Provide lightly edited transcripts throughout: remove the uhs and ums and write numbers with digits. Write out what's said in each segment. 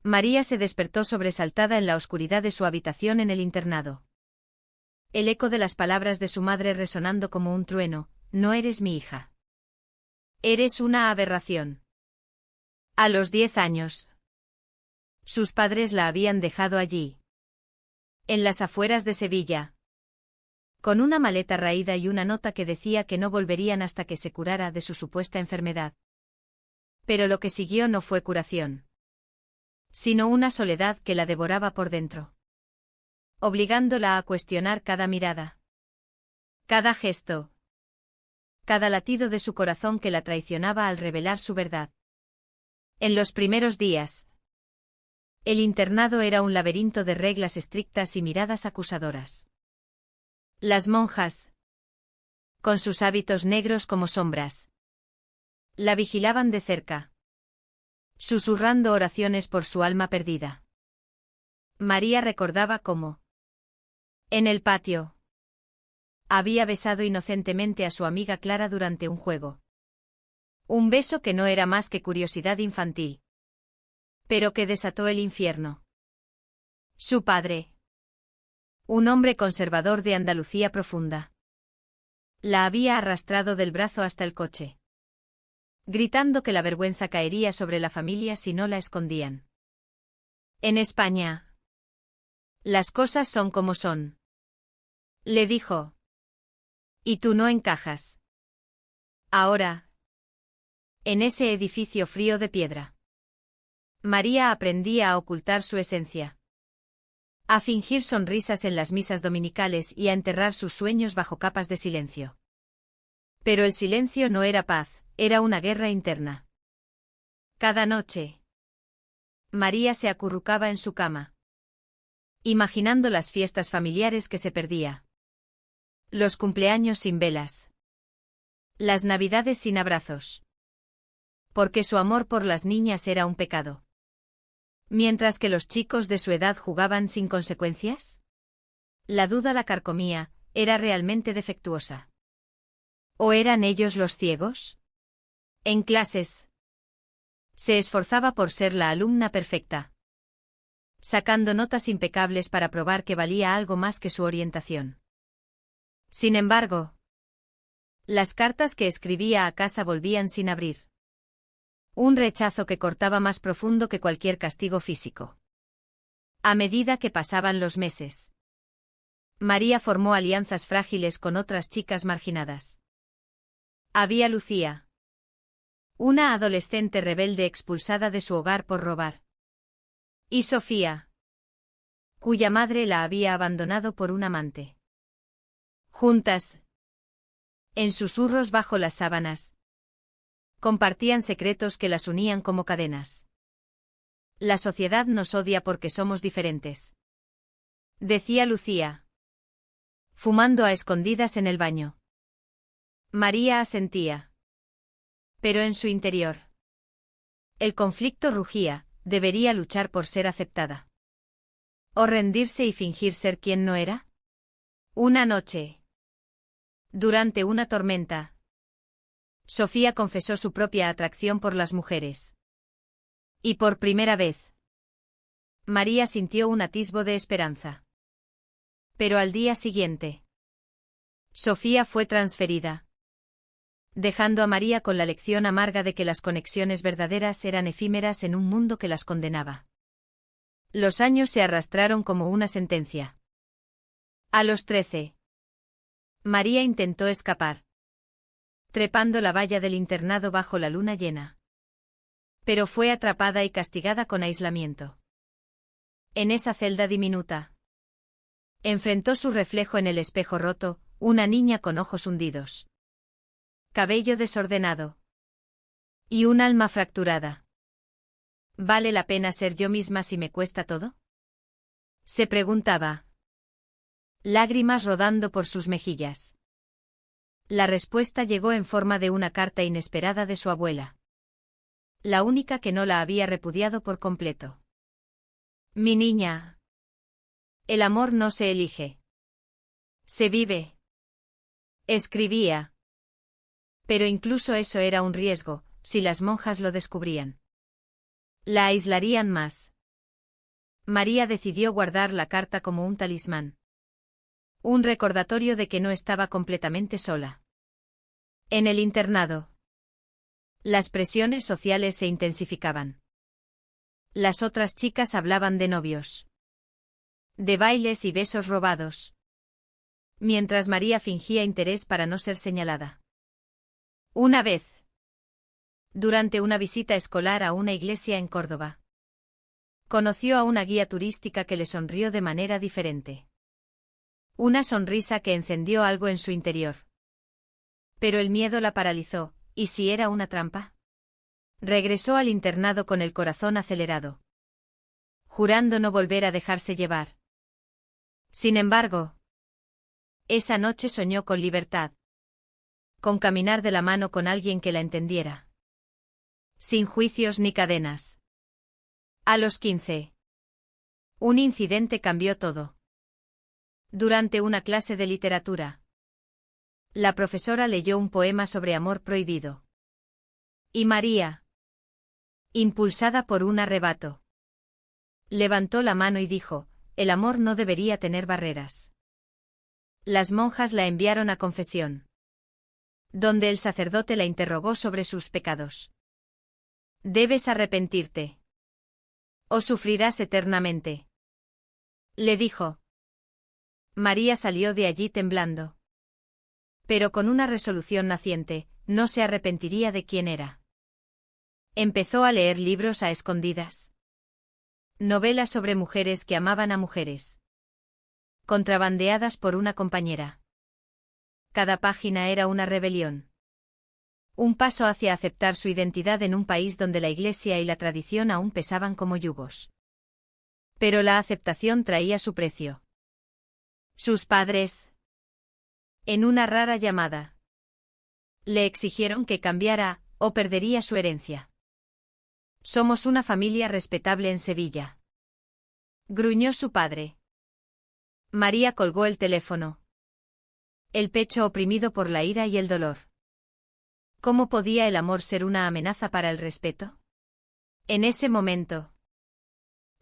María se despertó sobresaltada en la oscuridad de su habitación en el internado. El eco de las palabras de su madre resonando como un trueno: no eres mi hija. Eres una aberración. A los 10 años. Sus padres la habían dejado allí. En las afueras de Sevilla. Con una maleta raída y una nota que decía que no volverían hasta que se curara de su supuesta enfermedad. Pero lo que siguió no fue curación, sino una soledad que la devoraba por dentro, obligándola a cuestionar cada mirada, cada gesto, cada latido de su corazón que la traicionaba al revelar su verdad. En los primeros días, el internado era un laberinto de reglas estrictas y miradas acusadoras. Las monjas, con sus hábitos negros como sombras, la vigilaban de cerca, susurrando oraciones por su alma perdida. María recordaba cómo, en el patio, había besado inocentemente a su amiga Clara durante un juego. Un beso que no era más que curiosidad infantil, pero que desató el infierno. Su padre, un hombre conservador de Andalucía profunda, la había arrastrado del brazo hasta el coche, gritando que la vergüenza caería sobre la familia si no la escondían. En España, las cosas son como son, le dijo. Y tú no encajas. Ahora, en ese edificio frío de piedra. María aprendía a ocultar su esencia, a fingir sonrisas en las misas dominicales y a enterrar sus sueños bajo capas de silencio. Pero el silencio no era paz, era una guerra interna. Cada noche, María se acurrucaba en su cama, imaginando las fiestas familiares que se perdía, los cumpleaños sin velas, las navidades sin abrazos. Porque su amor por las niñas era un pecado. Mientras que los chicos de su edad jugaban sin consecuencias. La duda la carcomía: ¿era realmente defectuosa? ¿O eran ellos los ciegos? En clases, se esforzaba por ser la alumna perfecta, sacando notas impecables para probar que valía algo más que su orientación. Sin embargo, las cartas que escribía a casa volvían sin abrir. Un rechazo que cortaba más profundo que cualquier castigo físico. A medida que pasaban los meses, María formó alianzas frágiles con otras chicas marginadas. Había Lucía, una adolescente rebelde expulsada de su hogar por robar. Y Sofía, cuya madre la había abandonado por un amante. Juntas, en susurros bajo las sábanas, compartían secretos que las unían como cadenas. La sociedad nos odia porque somos diferentes, decía Lucía, fumando a escondidas en el baño. María asentía. Pero en su interior, el conflicto rugía: ¿debería luchar por ser aceptada? ¿O rendirse y fingir ser quien no era? Una noche, durante una tormenta, Sofía confesó su propia atracción por las mujeres. Y por primera vez, María sintió un atisbo de esperanza. Pero al día siguiente, Sofía fue transferida, dejando a María con la lección amarga de que las conexiones verdaderas eran efímeras en un mundo que las condenaba. Los años se arrastraron como una sentencia. A los 13, María intentó escapar, trepando la valla del internado bajo la luna llena. Pero fue atrapada y castigada con aislamiento. En esa celda diminuta, enfrentó su reflejo en el espejo roto: una niña con ojos hundidos, cabello desordenado y un alma fracturada. ¿Vale la pena ser yo misma si me cuesta todo?, se preguntaba, lágrimas rodando por sus mejillas. La respuesta llegó en forma de una carta inesperada de su abuela, la única que no la había repudiado por completo. Mi niña, el amor no se elige, se vive, escribía. Pero incluso eso era un riesgo: si las monjas lo descubrían, la aislarían más. María decidió guardar la carta como un talismán. Un recordatorio de que no estaba completamente sola. En el internado. Las presiones sociales se intensificaban. Las otras chicas hablaban de novios. De bailes y besos robados. Mientras María fingía interés para no ser señalada. Una vez. Durante una visita escolar a una iglesia en Córdoba. Conoció a una guía turística que le sonrió de manera diferente. Una sonrisa que encendió algo en su interior. Pero el miedo la paralizó, ¿y si era una trampa? Regresó al internado con el corazón acelerado. Jurando no volver a dejarse llevar. Sin embargo, esa noche soñó con libertad. Con caminar de la mano con alguien que la entendiera. Sin juicios ni cadenas. A los 15. Un incidente cambió todo. Durante una clase de literatura. La profesora leyó un poema sobre amor prohibido. Y María, impulsada por un arrebato, levantó la mano y dijo, el amor no debería tener barreras. Las monjas la enviaron a confesión, donde el sacerdote la interrogó sobre sus pecados. Debes arrepentirte. O sufrirás eternamente. Le dijo. María salió de allí temblando. Pero con una resolución naciente, no se arrepentiría de quién era. Empezó a leer libros a escondidas. Novelas sobre mujeres que amaban a mujeres. Contrabandeadas por una compañera. Cada página era una rebelión. Un paso hacia aceptar su identidad en un país donde la Iglesia y la tradición aún pesaban como yugos. Pero la aceptación traía su precio. Sus padres, en una rara llamada, le exigieron que cambiara, o perdería su herencia. Somos una familia respetable en Sevilla. Gruñó su padre. María colgó el teléfono. El pecho oprimido por la ira y el dolor. ¿Cómo podía el amor ser una amenaza para el respeto? En ese momento,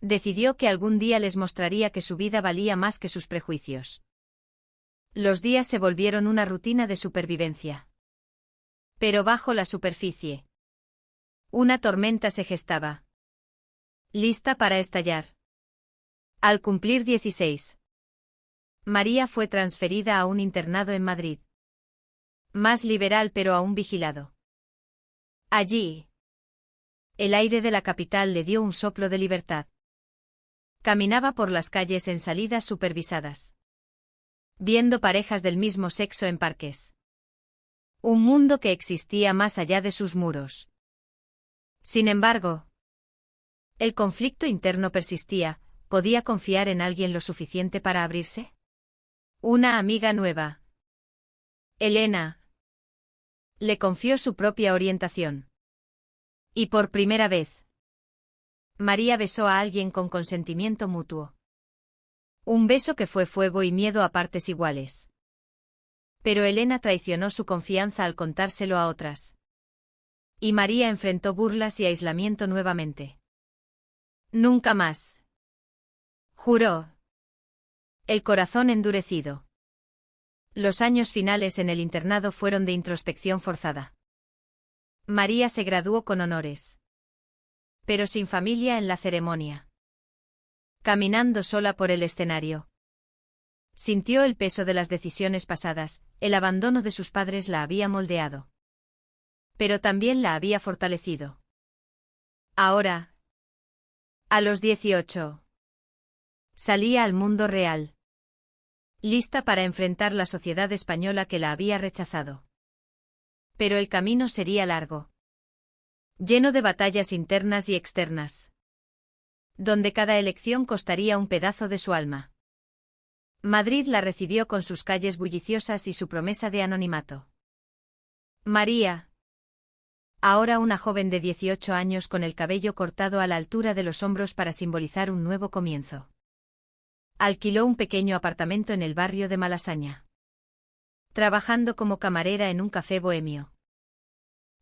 decidió que algún día les mostraría que su vida valía más que sus prejuicios. Los días se volvieron una rutina de supervivencia. Pero bajo la superficie, una tormenta se gestaba. Lista para estallar. Al cumplir 16, María fue transferida a un internado en Madrid. Más liberal pero aún vigilado. Allí, el aire de la capital le dio un soplo de libertad. Caminaba por las calles en salidas supervisadas. Viendo parejas del mismo sexo en parques. Un mundo que existía más allá de sus muros. Sin embargo, el conflicto interno persistía. ¿Podía confiar en alguien lo suficiente para abrirse? Una amiga nueva. Elena. Le confió su propia orientación. Y por primera vez, María besó a alguien con consentimiento mutuo. Un beso que fue fuego y miedo a partes iguales. Pero Elena traicionó su confianza al contárselo a otras. Y María enfrentó burlas y aislamiento nuevamente. Nunca más. Juró. El corazón endurecido. Los años finales en el internado fueron de introspección forzada. María se graduó con honores. Pero sin familia en la ceremonia. Caminando sola por el escenario. Sintió el peso de las decisiones pasadas, el abandono de sus padres la había moldeado. Pero también la había fortalecido. Ahora, a los 18, salía al mundo real. Lista para enfrentar la sociedad española que la había rechazado. Pero el camino sería largo. Lleno de batallas internas y externas. Donde cada elección costaría un pedazo de su alma. Madrid la recibió con sus calles bulliciosas y su promesa de anonimato. María. Ahora una joven de 18 años con el cabello cortado a la altura de los hombros para simbolizar un nuevo comienzo. Alquiló un pequeño apartamento en el barrio de Malasaña. Trabajando como camarera en un café bohemio.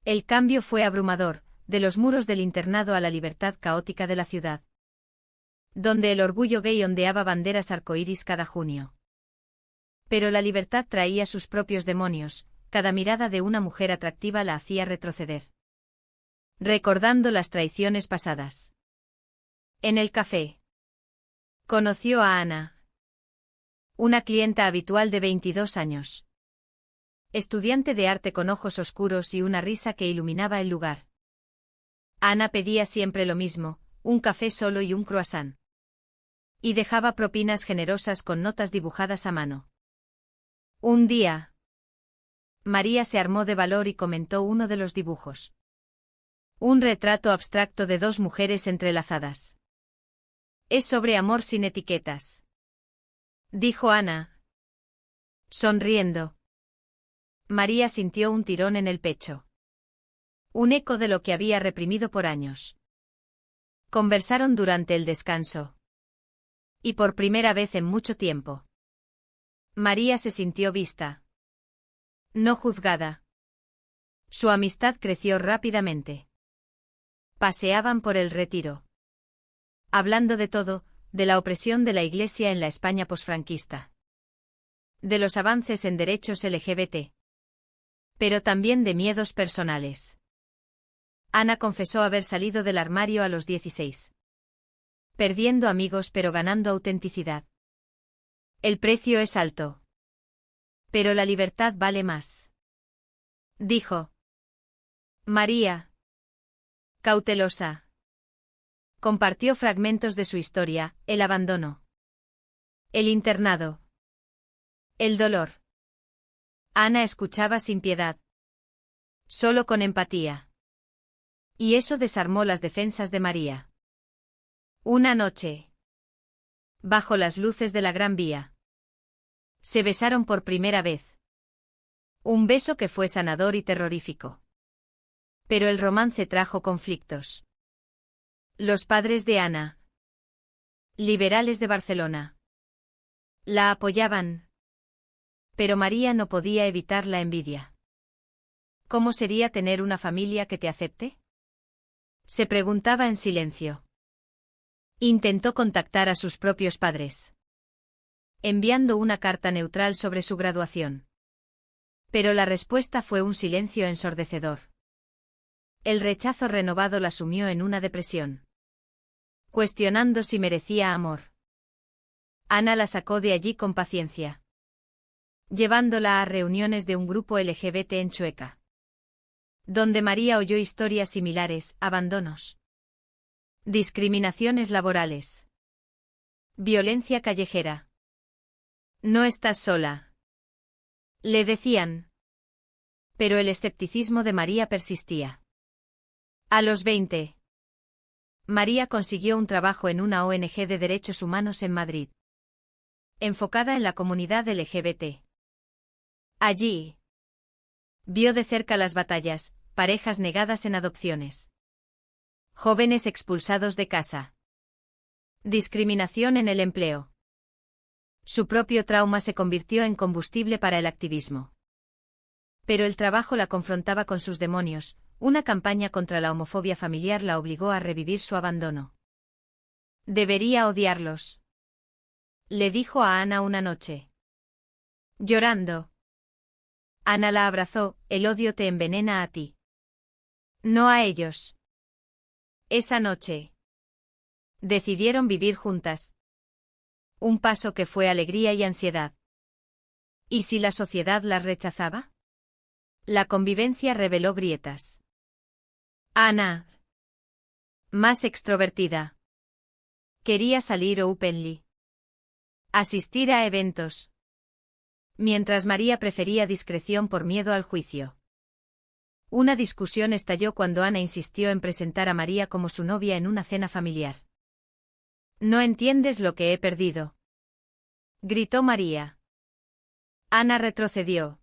El cambio fue abrumador, de los muros del internado a la libertad caótica de la ciudad. donde el orgullo gay ondeaba banderas arcoíris cada junio. Pero la libertad traía sus propios demonios, cada mirada de una mujer atractiva la hacía retroceder. Recordando las traiciones pasadas. En el café. Conoció a Ana. Una clienta habitual de 22 años. Estudiante de arte con ojos oscuros y una risa que iluminaba el lugar. Ana pedía siempre lo mismo, un café solo y un croissant. Y dejaba propinas generosas con notas dibujadas a mano. Un día, María se armó de valor y comentó uno de los dibujos. Un retrato abstracto de dos mujeres entrelazadas. Es sobre amor sin etiquetas. Dijo Ana. Sonriendo. María sintió un tirón en el pecho. Un eco de lo que había reprimido por años. Conversaron durante el descanso. Y por primera vez en mucho tiempo. María se sintió vista. No juzgada. Su amistad creció rápidamente. Paseaban por el Retiro. Hablando de todo, de la opresión de la Iglesia en la España posfranquista. De los avances en derechos LGBT. Pero también de miedos personales. Ana confesó haber salido del armario a los 16. Perdiendo amigos pero ganando autenticidad. El precio es alto. Pero la libertad vale más. Dijo. María. Cautelosa. Compartió fragmentos de su historia, el abandono. El internado. El dolor. Ana escuchaba sin piedad. Solo con empatía. Y eso desarmó las defensas de María. Una noche. Bajo las luces de la Gran Vía. Se besaron por primera vez. Un beso que fue sanador y terrorífico. Pero el romance trajo conflictos. Los padres de Ana. Liberales de Barcelona. La apoyaban. Pero María no podía evitar la envidia. ¿Cómo sería tener una familia que te acepte? Se preguntaba en silencio. Intentó contactar a sus propios padres. Enviando una carta neutral sobre su graduación. Pero la respuesta fue un silencio ensordecedor. El rechazo renovado la sumió en una depresión. Cuestionando si merecía amor. Ana la sacó de allí con paciencia. Llevándola a reuniones de un grupo LGBT en Chueca. Donde María oyó historias similares, abandonos. Discriminaciones laborales. Violencia callejera. No estás sola. Le decían. Pero el escepticismo de María persistía. A los 20. María consiguió un trabajo en una ONG de derechos humanos en Madrid. Enfocada en la comunidad LGBT. Allí. Vio de cerca las batallas, parejas negadas en adopciones. Jóvenes expulsados de casa. Discriminación en el empleo. Su propio trauma se convirtió en combustible para el activismo. Pero el trabajo la confrontaba con sus demonios. Una campaña contra la homofobia familiar la obligó a revivir su abandono. Debería odiarlos. Le dijo a Ana una noche. Llorando. Ana la abrazó, el odio te envenena a ti. No a ellos. Esa noche. Decidieron vivir juntas. Un paso que fue alegría y ansiedad. ¿Y si la sociedad las rechazaba? La convivencia reveló grietas. Ana. Más extrovertida. Quería salir openly. Asistir a eventos. Mientras María prefería discreción por miedo al juicio. Una discusión estalló cuando Ana insistió en presentar a María como su novia en una cena familiar. No entiendes lo que he perdido. Gritó María. Ana retrocedió.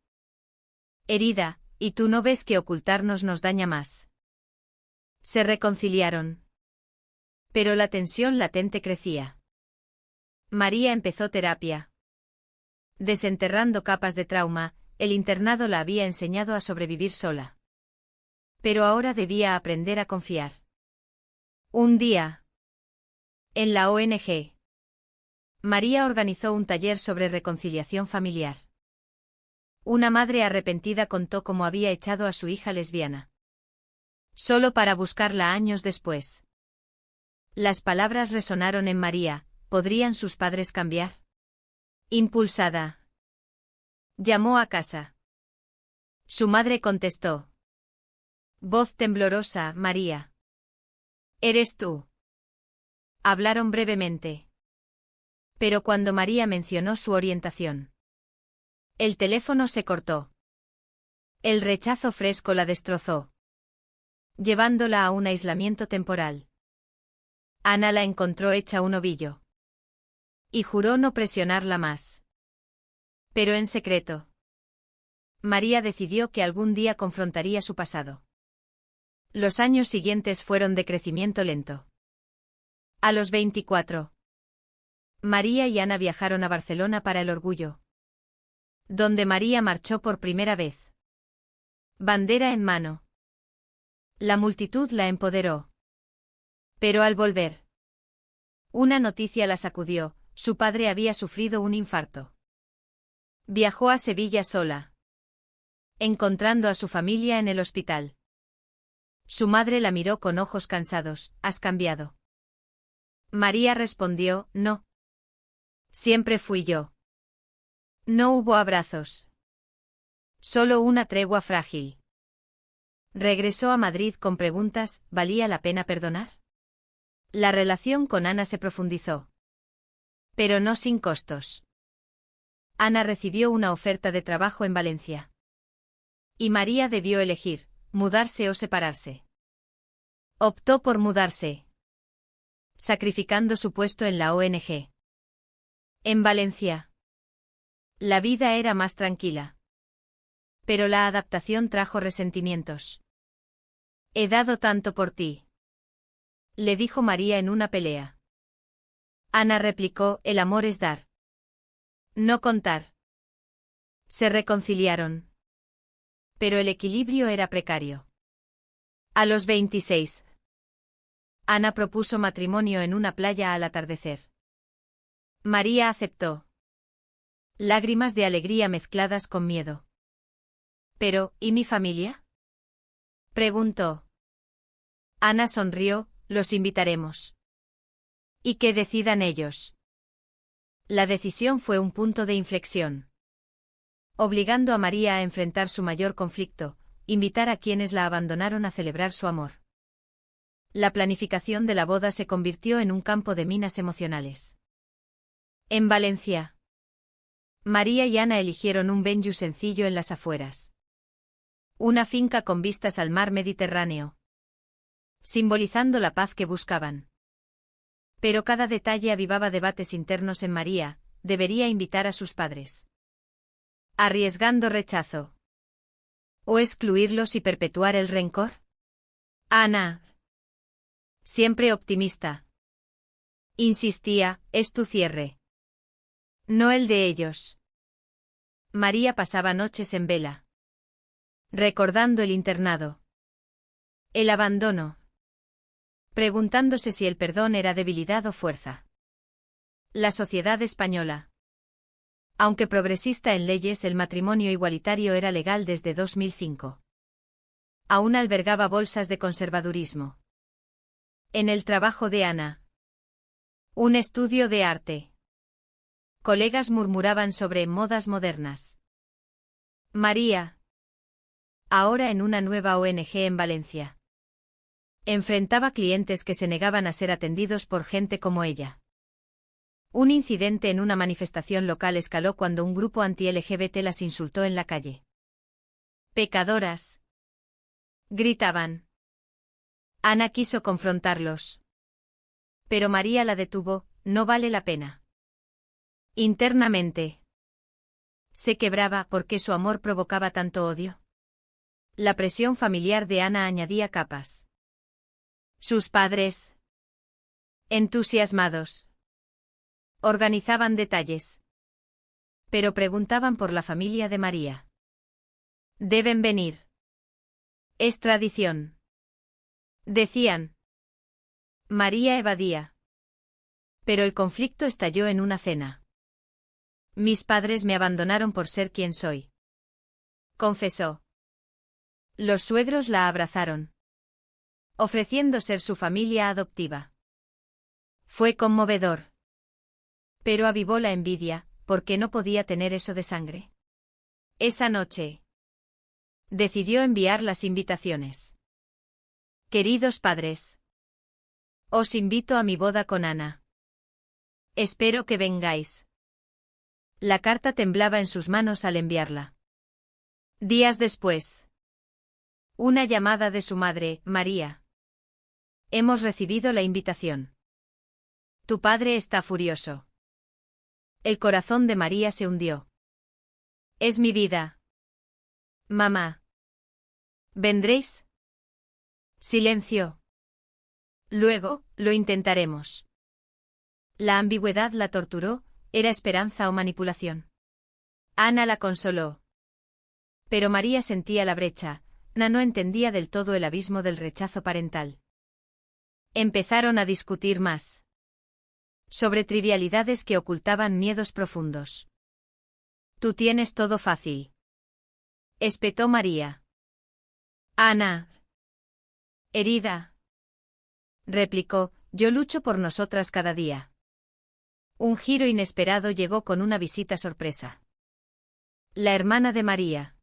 Herida, ¿y tú no ves que ocultarnos nos daña más? Se reconciliaron. Pero la tensión latente crecía. María empezó terapia. Desenterrando capas de trauma, el internado la había enseñado a sobrevivir sola. Pero ahora debía aprender a confiar. Un día. En la ONG, María organizó un taller sobre reconciliación familiar. Una madre arrepentida contó cómo había echado a su hija lesbiana. Solo para buscarla años después. Las palabras resonaron en María: ¿podrían sus padres cambiar? Impulsada, llamó a casa. Su madre contestó. Voz temblorosa: María. ¿Eres tú? Hablaron brevemente. Pero cuando María mencionó su orientación, el teléfono se cortó. El rechazo fresco la destrozó, llevándola a un aislamiento temporal. Ana la encontró hecha un ovillo. Y juró no presionarla más. Pero en secreto. María decidió que algún día confrontaría su pasado. Los años siguientes fueron de crecimiento lento. A los 24, María y Ana viajaron a Barcelona para el Orgullo, donde María marchó por primera vez. Bandera en mano. La multitud la empoderó. Pero al volver, una noticia la sacudió: su padre había sufrido un infarto. Viajó a Sevilla sola, encontrando a su familia en el hospital. Su madre la miró con ojos cansados: ¿has cambiado? María respondió: no. Siempre fui yo. No hubo abrazos. Solo una tregua frágil. Regresó a Madrid con preguntas: ¿valía la pena perdonar? La relación con Ana se profundizó. Pero no sin costos. Ana recibió una oferta de trabajo en Valencia. Y María debió elegir: mudarse o separarse. Optó por mudarse, sacrificando su puesto en la ONG. En Valencia, la vida era más tranquila. Pero la adaptación trajo resentimientos. He dado tanto por ti, le dijo María en una pelea. Ana replicó: el amor es dar, no contar. Se reconciliaron. Pero el equilibrio era precario. A los 26, Ana propuso matrimonio en una playa al atardecer. María aceptó. Lágrimas de alegría mezcladas con miedo. Pero, ¿y mi familia?, preguntó. Ana sonrió: los invitaremos. Y que decidan ellos. La decisión fue un punto de inflexión, obligando a María a enfrentar su mayor conflicto: invitar a quienes la abandonaron a celebrar su amor. La planificación de la boda se convirtió en un campo de minas emocionales. En Valencia, María y Ana eligieron un venue sencillo en las afueras. Una finca con vistas al mar Mediterráneo, simbolizando la paz que buscaban. Pero cada detalle avivaba debates internos en María: ¿debería invitar a sus padres, arriesgando rechazo, o excluirlos y perpetuar el rencor? Ana, siempre optimista, insistía: es tu cierre, no el de ellos. María pasaba noches en vela, recordando el internado, el abandono, preguntándose si el perdón era debilidad o fuerza. La sociedad española. Aunque progresista en leyes, el matrimonio igualitario era legal desde 2005. Aún albergaba bolsas de conservadurismo. En el trabajo de Ana. Un estudio de arte. Colegas murmuraban sobre modas modernas. María, ahora en una nueva ONG en Valencia, enfrentaba clientes que se negaban a ser atendidos por gente como ella. Un incidente en una manifestación local escaló cuando un grupo anti-LGBT las insultó en la calle. «Pecadoras», gritaban. Ana quiso confrontarlos. Pero María la detuvo: no vale la pena. Internamente, se quebraba porque su amor provocaba tanto odio. La presión familiar de Ana añadía capas. Sus padres, entusiasmados, organizaban detalles. Pero preguntaban por la familia de María. Deben venir. Es tradición, decían. María evadía. Pero el conflicto estalló en una cena. Mis padres me abandonaron por ser quien soy, confesó. Los suegros la abrazaron, ofreciendo ser su familia adoptiva. Fue conmovedor. Pero avivó la envidia, porque no podía tener eso de sangre. Esa noche decidió enviar las invitaciones. Queridos padres, os invito a mi boda con Ana. Espero que vengáis. La carta temblaba en sus manos al enviarla. Días después. Una llamada de su madre, María. Hemos recibido la invitación. Tu padre está furioso. El corazón de María se hundió. Es mi vida. Mamá. ¿Vendréis? Silencio. Luego, lo intentaremos. La ambigüedad la torturó, ¿era esperanza o manipulación? Ana la consoló. Pero María sentía la brecha, no entendía del todo el abismo del rechazo parental. Empezaron a discutir más. Sobre trivialidades que ocultaban miedos profundos. Tú tienes todo fácil. Espetó María. Ana. Herida. Replicó, yo lucho por nosotras cada día. Un giro inesperado llegó con una visita sorpresa. La hermana de María.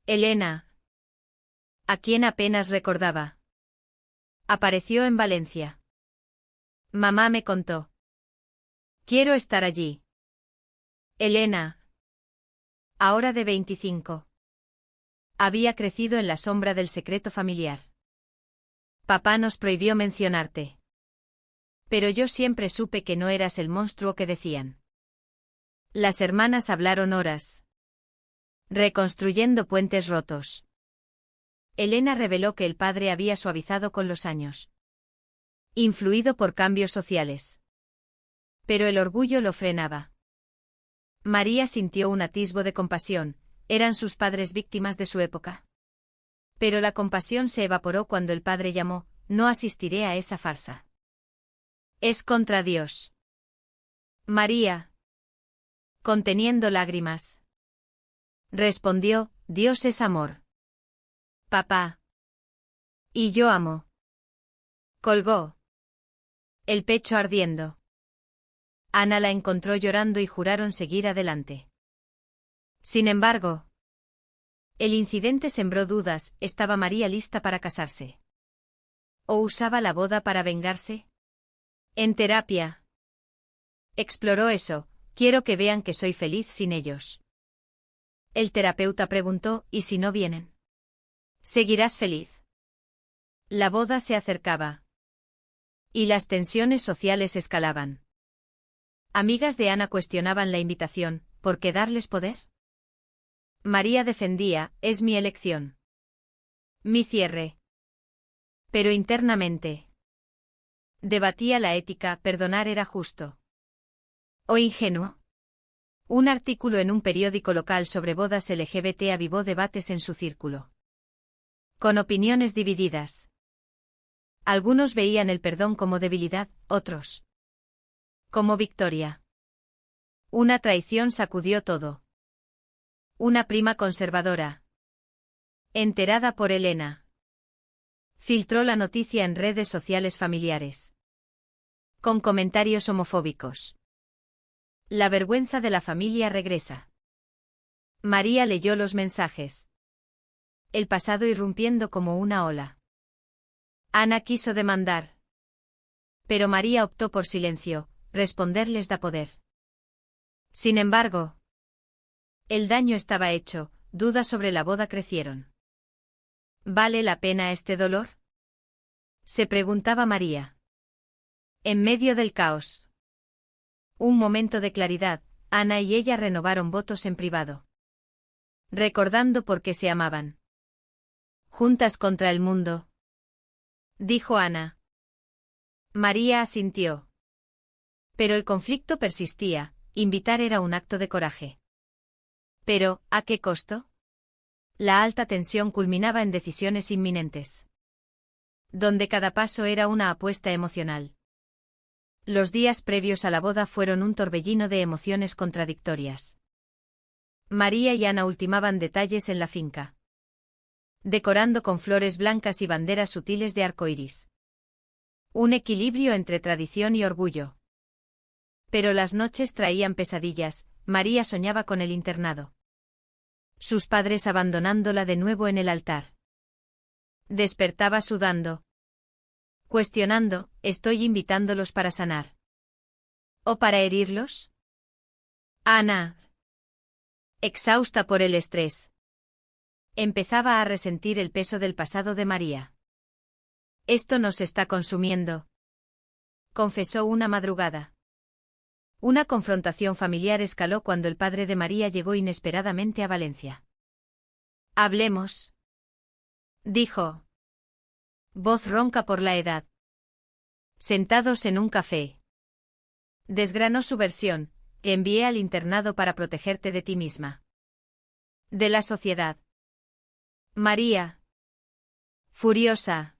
Elena. A quien apenas recordaba. Apareció en Valencia. Mamá me contó. Quiero estar allí. Elena. Ahora de 25. Había crecido en la sombra del secreto familiar. Papá nos prohibió mencionarte. Pero yo siempre supe que no eras el monstruo que decían. Las hermanas hablaron horas. Reconstruyendo puentes rotos. Elena reveló que el padre había suavizado con los años. Influido por cambios sociales. Pero el orgullo lo frenaba. María sintió un atisbo de compasión, eran sus padres víctimas de su época. Pero la compasión se evaporó cuando el padre llamó, no asistiré a esa farsa. Es contra Dios. María. Conteniendo lágrimas. Respondió, Dios es amor. Papá. Y yo amo. Colgó. El pecho ardiendo. Ana la encontró llorando y juraron seguir adelante. Sin embargo, el incidente sembró dudas, ¿estaba María lista para casarse? ¿O usaba la boda para vengarse? En terapia. Exploró eso, quiero que vean que soy feliz sin ellos. El terapeuta preguntó, ¿y si no vienen? ¿Seguirás feliz? La boda se acercaba. Y las tensiones sociales escalaban. Amigas de Ana cuestionaban la invitación, ¿por qué darles poder? María defendía, es mi elección. Mi cierre. Pero internamente. Debatía la ética, perdonar era justo. ¿O ingenuo? Un artículo en un periódico local sobre bodas LGBT avivó debates en su círculo. Con opiniones divididas. Algunos veían el perdón como debilidad, otros como victoria. Una traición sacudió todo. Una prima conservadora, enterada por Elena, filtró la noticia en redes sociales familiares. Con comentarios homofóbicos. La vergüenza de la familia regresa. María leyó los mensajes. El pasado irrumpiendo como una ola. Ana quiso demandar. Pero María optó por silencio, responderles da poder. Sin embargo, el daño estaba hecho, dudas sobre la boda crecieron. ¿Vale la pena este dolor? Se preguntaba María. En medio del caos. Un momento de claridad, Ana y ella renovaron votos en privado. Recordando por qué se amaban. Juntas contra el mundo. Dijo Ana. María asintió. Pero el conflicto persistía, invitar era un acto de coraje. Pero, ¿a qué costo? La alta tensión culminaba en decisiones inminentes. Donde cada paso era una apuesta emocional. Los días previos a la boda fueron un torbellino de emociones contradictorias. María y Ana ultimaban detalles en la finca, decorando con flores blancas y banderas sutiles de arcoíris. Un equilibrio entre tradición y orgullo. Pero las noches traían pesadillas. María soñaba con el internado. Sus padres abandonándola de nuevo en el altar. Despertaba sudando. Cuestionando, ¿estoy invitándolos para sanar? ¿O para herirlos? Ana, exhausta por el estrés, empezaba a resentir el peso del pasado de María. Esto nos está consumiendo, confesó una madrugada. Una confrontación familiar escaló cuando el padre de María llegó inesperadamente a Valencia. Hablemos, dijo. Voz ronca por la edad. Sentados en un café. Desgranó su versión: te envié al internado para protegerte de ti misma. De la sociedad. María, furiosa,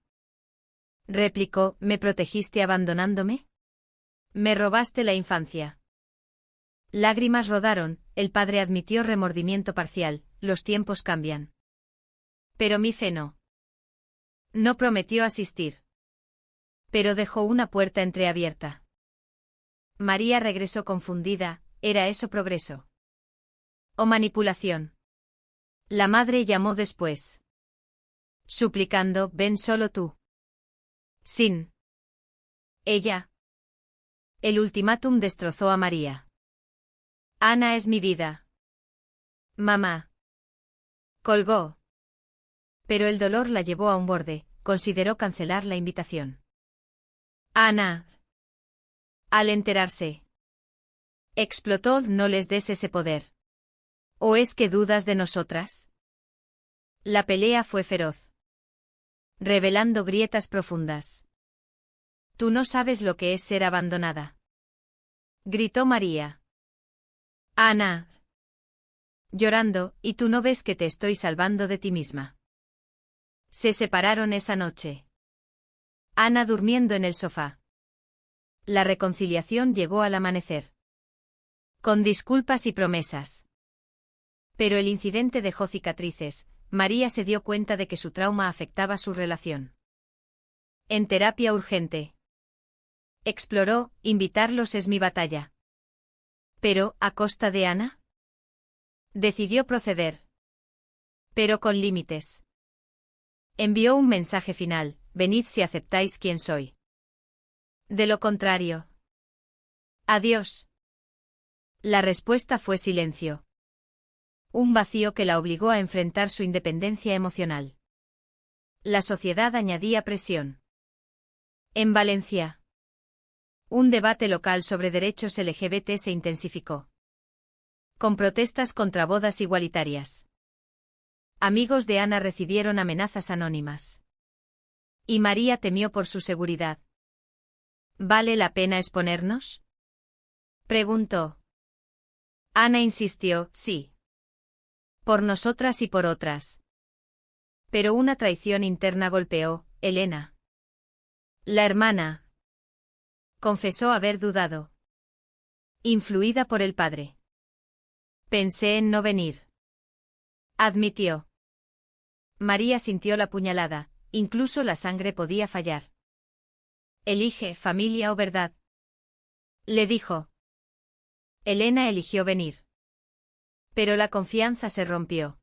replicó: ¿me protegiste abandonándome? Me robaste la infancia. Lágrimas rodaron, el padre admitió remordimiento parcial: los tiempos cambian. Pero mi fe no. No prometió asistir. Pero dejó una puerta entreabierta. María regresó confundida: ¿era eso progreso? ¿O manipulación? La madre llamó después, suplicando: ven solo tú. Sin ella. El ultimátum destrozó a María. Ana es mi vida. Mamá. Colgó. Pero el dolor la llevó a un borde, consideró cancelar la invitación. Ana. Al enterarse. Explotó: no les des ese poder. ¿O es que dudas de nosotras? La pelea fue feroz, revelando grietas profundas. Tú no sabes lo que es ser abandonada, gritó María. Ana. Llorando: ¿y tú no ves que te estoy salvando de ti misma? Se separaron esa noche. Ana durmiendo en el sofá. La reconciliación llegó al amanecer, con disculpas y promesas. Pero el incidente dejó cicatrices. María se dio cuenta de que su trauma afectaba su relación. En terapia urgente. Exploró: invitarlos es mi batalla. Pero, ¿a costa de Ana? Decidió proceder. Pero con límites. Envió un mensaje final: venid si aceptáis quién soy. De lo contrario. Adiós. La respuesta fue silencio. Un vacío que la obligó a enfrentar su independencia emocional. La sociedad añadía presión. En Valencia. Un debate local sobre derechos LGBT se intensificó, con protestas contra bodas igualitarias. Amigos de Ana recibieron amenazas anónimas. Y María temió por su seguridad. ¿Vale la pena exponernos?, preguntó. Ana insistió: sí. Por nosotras y por otras. Pero una traición interna golpeó: Elena, la hermana, confesó haber dudado. Influida por el padre. Pensé en no venir, admitió. María sintió la puñalada: incluso la sangre podía fallar. Elige familia o verdad, le dijo. Elena eligió venir. Pero la confianza se rompió.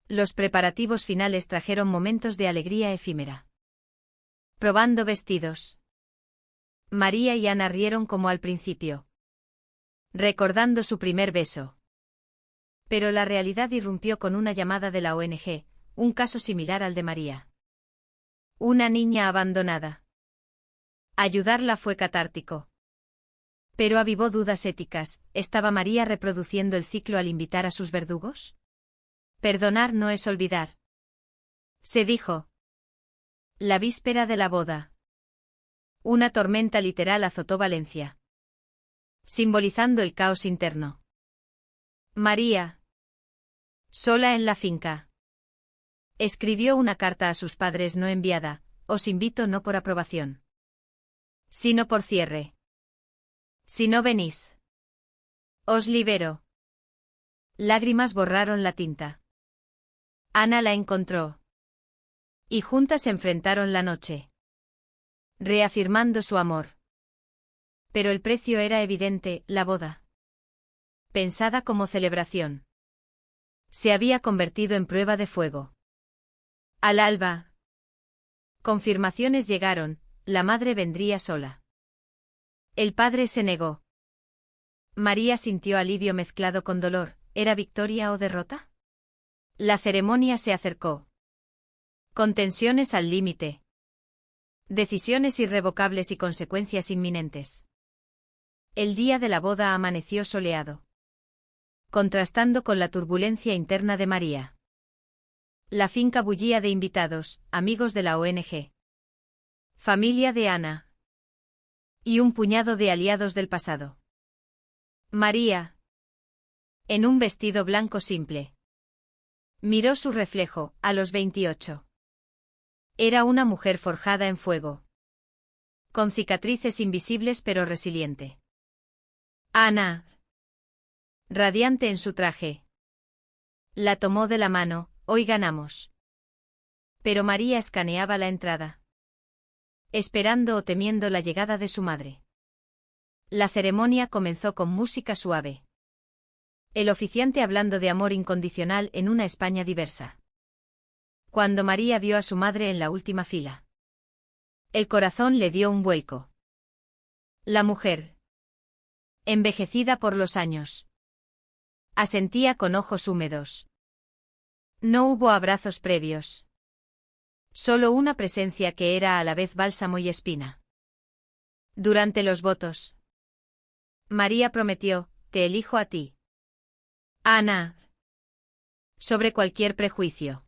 Los preparativos finales trajeron momentos de alegría efímera. Probando vestidos. María y Ana rieron como al principio, recordando su primer beso. Pero la realidad irrumpió con una llamada de la ONG, un caso similar al de María. Una niña abandonada. Ayudarla fue catártico. Pero avivó dudas éticas: ¿estaba María reproduciendo el ciclo al invitar a sus verdugos? Perdonar no es olvidar, se dijo. La víspera de la boda. Una tormenta literal azotó Valencia, simbolizando el caos interno. María, sola en la finca, escribió una carta a sus padres no enviada: os invito no por aprobación, sino por cierre. Si no venís, os libero. Lágrimas borraron la tinta. Ana la encontró. Y juntas enfrentaron la noche, reafirmando su amor. Pero el precio era evidente, la boda, pensada como celebración, se había convertido en prueba de fuego. Al alba, confirmaciones llegaron, la madre vendría sola. El padre se negó. María sintió alivio mezclado con dolor, ¿era victoria o derrota? La ceremonia se acercó, con tensiones al límite. Decisiones irrevocables y consecuencias inminentes. El día de la boda amaneció soleado, contrastando con la turbulencia interna de María. La finca bullía de invitados, amigos de la ONG, familia de Ana y un puñado de aliados del pasado. María, en un vestido blanco simple, miró su reflejo, a los 28. Era una mujer forjada en fuego, con cicatrices invisibles pero resiliente. Ana, radiante en su traje, la tomó de la mano, hoy ganamos. Pero María escaneaba la entrada, esperando o temiendo la llegada de su madre. La ceremonia comenzó con música suave. El oficiante hablando de amor incondicional en una España diversa. Cuando María vio a su madre en la última fila, el corazón le dio un vuelco. La mujer, envejecida por los años, asentía con ojos húmedos. No hubo abrazos previos. Solo una presencia que era a la vez bálsamo y espina. Durante los votos, María prometió, te elijo a ti, Ana, sobre cualquier prejuicio.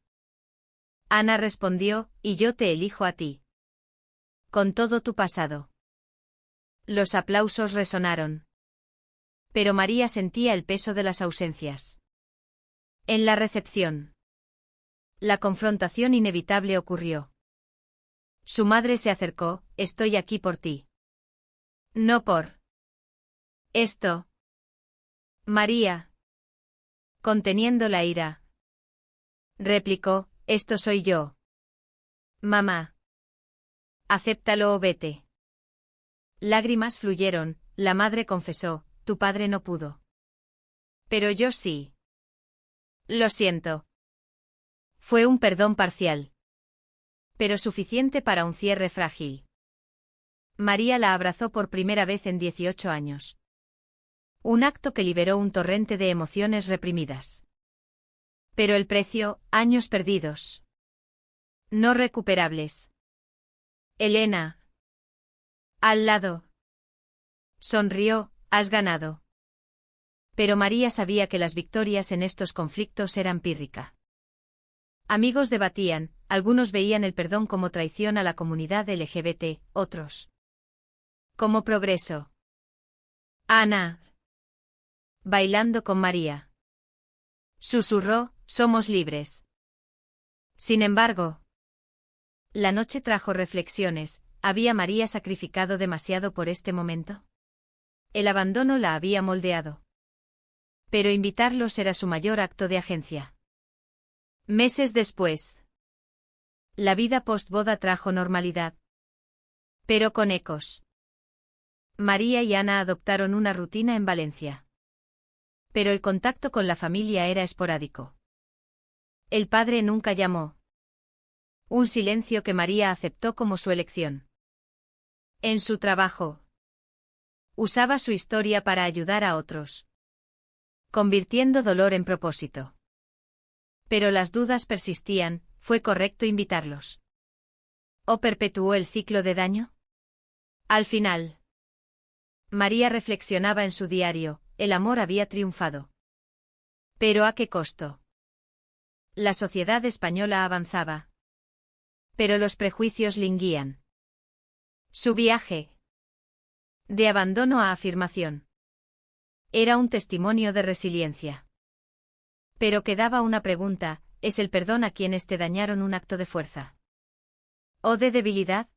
Ana respondió, y yo te elijo a ti, con todo tu pasado. Los aplausos resonaron. Pero María sentía el peso de las ausencias. En la recepción, la confrontación inevitable ocurrió. Su madre se acercó, estoy aquí por ti. No por esto. María, conteniendo la ira, replicó, esto soy yo. Mamá. Acéptalo o vete. Lágrimas fluyeron, la madre confesó, tu padre no pudo. Pero yo sí. Lo siento. Fue un perdón parcial, pero suficiente para un cierre frágil. María la abrazó por primera vez en 18 años. Un acto que liberó un torrente de emociones reprimidas. Pero el precio, años perdidos. No recuperables. Elena. Al lado. Sonrió, has ganado. Pero María sabía que las victorias en estos conflictos eran pírrica. Amigos debatían, algunos veían el perdón como traición a la comunidad LGBT, otros como progreso. Ana, bailando con María, susurró, somos libres. Sin embargo, la noche trajo reflexiones, ¿había María sacrificado demasiado por este momento? El abandono la había moldeado. Pero invitarlos era su mayor acto de agencia. Meses después, la vida post-boda trajo normalidad, pero con ecos. María y Ana adoptaron una rutina en Valencia. Pero el contacto con la familia era esporádico. El padre nunca llamó. Un silencio que María aceptó como su elección. En su trabajo, usaba su historia para ayudar a otros, convirtiendo dolor en propósito. Pero las dudas persistían, ¿fue correcto invitarlos? ¿O perpetuó el ciclo de daño? Al final, María reflexionaba en su diario, el amor había triunfado. ¿Pero a qué costo? La sociedad española avanzaba. Pero los prejuicios lingüían. Su viaje, de abandono a afirmación, era un testimonio de resiliencia. Pero quedaba una pregunta, ¿es el perdón a quienes te dañaron un acto de fuerza? ¿O de debilidad?